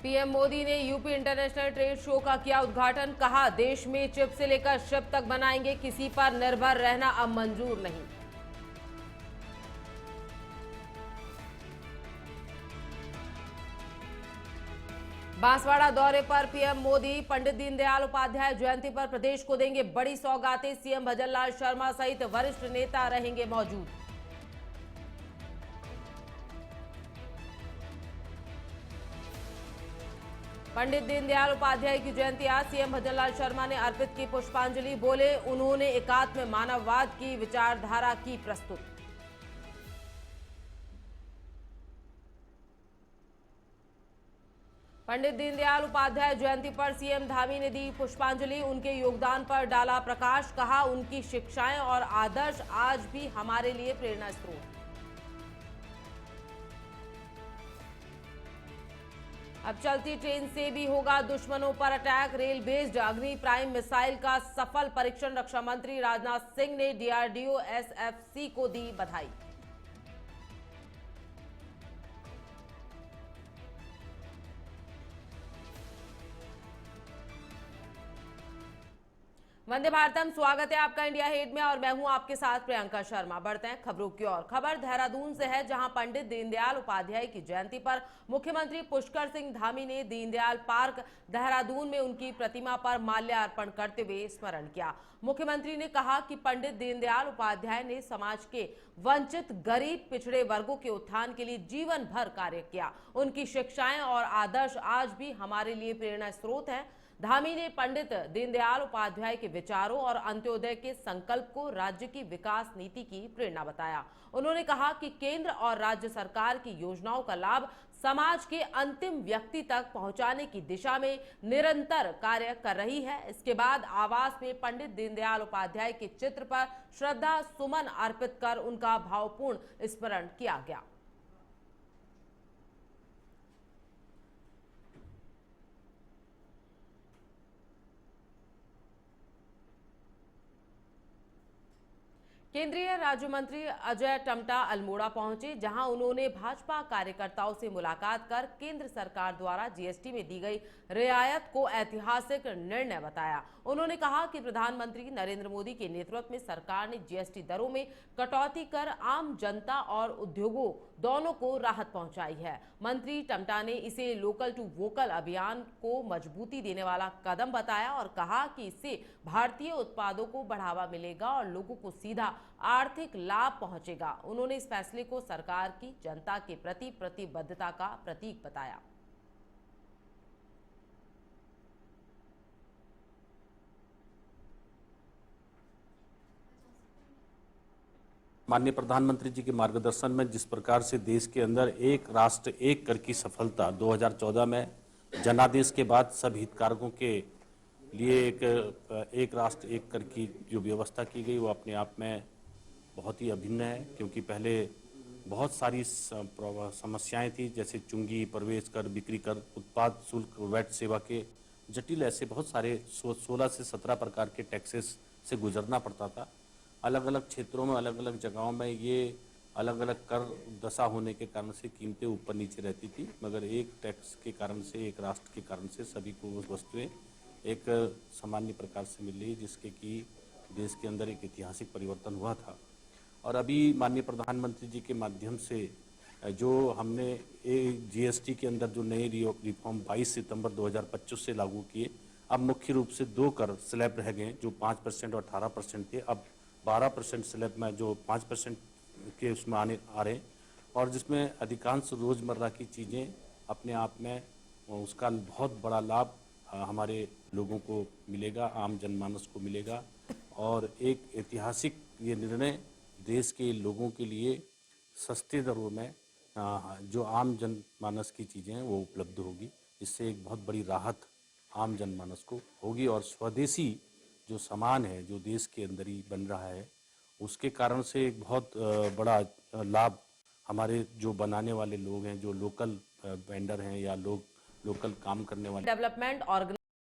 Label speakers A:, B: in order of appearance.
A: PM Modi ने UP international trade show का किया उद्घाटन। कहा, देश में चिप से लेकर शिप तक बनाएंगे, किसी पर निर्भर रहना अब मंजूर नहीं। बांसवाड़ा दौरे पर पीएम मोदी पंडित दीनदयाल उपाध्याय जयंती पर प्रदेश को देंगे बड़ी सौगातें। सीएम भजनलाल शर्मा सहित वरिष्ठ नेता रहेंगे मौजूद। पंडित दीनदयाल उपाध्याय की जयंती आज। सीएम भजनलाल शर्मा ने अर्पित की पुष्पांजलि। बोले, उन्होंने एकात्म मानववाद की विचारधारा की प्रस्तुत। पंडित दीनदयाल उपाध्याय जयंती पर सीएम धामी ने दी पुष्पांजलि। उनके योगदान पर डाला प्रकाश। कहा, उनकी शिक्षाएं और आदर्श आज भी हमारे लिए प्रेरणा स्रोत। अब चलती ट्रेन से भी होगा दुश्मनों पर अटैक। रेल बेस्ड अग्नि प्राइम मिसाइल का सफल परीक्षण। रक्षा मंत्री राजनाथ सिंह ने डीआरडीओ एसएफसी को दी बधाई। वंदे भारतम, स्वागत है आपका इंडिया हेड में और मैं हूं आपके साथ प्रियंका शर्मा। बढ़ते हैं खबरों की ओर। खबर देहरादून से है, जहां पंडित दीनदयाल उपाध्याय की जयंती पर मुख्यमंत्री पुष्कर सिंह धामी ने दीनदयाल पार्क देहरादून में उनकी प्रतिमा पर माल्यार्पण करते हुए स्मरण किया। मुख्यमंत्री ने कहा कि पंडित दीनदयाल उपाध्याय ने समाज के वंचित, गरीब, पिछड़े वर्गों के उत्थान के लिए जीवन भर कार्य किया। उनकी शिक्षाएं और आदर्श आज भी हमारे लिए प्रेरणा स्रोत हैं। धामी ने पंडित दीनदयाल उपाध्याय के विचारों और अंत्योदय के संकल्प को राज्य की विकास नीति की प्रेरणा बताया। उन्होंने कहा कि केंद्र और राज्य सरकार की योजनाओं का लाभ समाज के अंतिम व्यक्ति तक पहुंचाने की दिशा में निरंतर कार्य कर रही है। इसके बाद आवास में पंडित दीनदयाल उपाध्याय के चित्र पर श्रद्धा सुमन अर्पित कर उनका भावपूर्ण स्मरण किया गया। केंद्रीय राज्य मंत्री अजय टम्टा अल्मोड़ा पहुंचे, जहां उन्होंने भाजपा कार्यकर्ताओं से मुलाकात कर केंद्र सरकार द्वारा जीएसटी में दी गई रियायत को ऐतिहासिक निर्णय बताया। उन्होंने कहा कि प्रधानमंत्री नरेंद्र मोदी के नेतृत्व में सरकार ने जीएसटी दरों में कटौती कर आम जनता और उद्योगों दोनों को राहत पहुंचाई है। मंत्री टम्टा ने इसे लोकल टू वोकल अभियान को मजबूती देने वाला कदम बताया और कहा कि इससे भारतीय उत्पादों को बढ़ावा मिलेगा और लोगों को सीधा आर्थिक लाभ पहुंचेगा। उन्होंने इस फैसले को सरकार की जनता के प्रति प्रतिबद्धता का प्रतीक बताया।
B: माननीय प्रधानमंत्री जी के मार्गदर्शन में जिस प्रकार से देश के अंदर एक राष्ट्र एक कर की सफलता 2014 में जनादेश के बाद सब हितधारकों के लिए एक राष्ट्र एक कर की जो व्यवस्था की गई वो अपने आप में बहुत ही अभिन्न है, क्योंकि पहले बहुत सारी समस्याएं थी, जैसे चुंगी, प्रवेश कर, बिक्री कर, उत्पाद शुल्क, वैट सेवा के जटिल ऐसे बहुत सारे 16 से 17 प्रकार के टैक्सेस से गुजरना पड़ता था। अलग अलग क्षेत्रों में, अलग अलग जगहों में ये अलग अलग कर दशा होने के कारण से कीमतें ऊपर नीचे रहती थी, मगर एक टैक्स के कारण से, एक राष्ट्र के कारण से सभी को वस्तुएं एक सामान्य प्रकार से मिल रही, जिसके कि देश के अंदर एक ऐतिहासिक परिवर्तन हुआ था। और अभी माननीय प्रधानमंत्री जी के माध्यम से जो हमने जीएसटी के अंदर जो नए रिफॉर्म 22 सितंबर 2025 से लागू किए, अब मुख्य रूप से 2 कर स्लैब रह गए, जो 5% और 18% थे, अब 12% स्लैब में जो 5% के उसमें आ रहे हैं, और जिसमें अधिकांश रोज़मर्रा की चीज़ें अपने आप में उसका बहुत बड़ा लाभ हमारे लोगों को मिलेगा, आम जनमानस को मिलेगा। और एक ऐतिहासिक ये निर्णय देश के लोगों के लिए सस्ते दरों में जो आम जनमानस की चीज़ें हैं वो उपलब्ध होगी। इससे एक बहुत बड़ी राहत आम जनमानस को होगी और स्वदेशी जो सामान है जो देश के अंदर ही बन रहा है उसके कारण से एक बहुत बड़ा लाभ हमारे जो बनाने वाले लोग हैं, जो लोकल वेंडर हैं या लोग लोकल काम करने वाले
A: डेवलपमेंट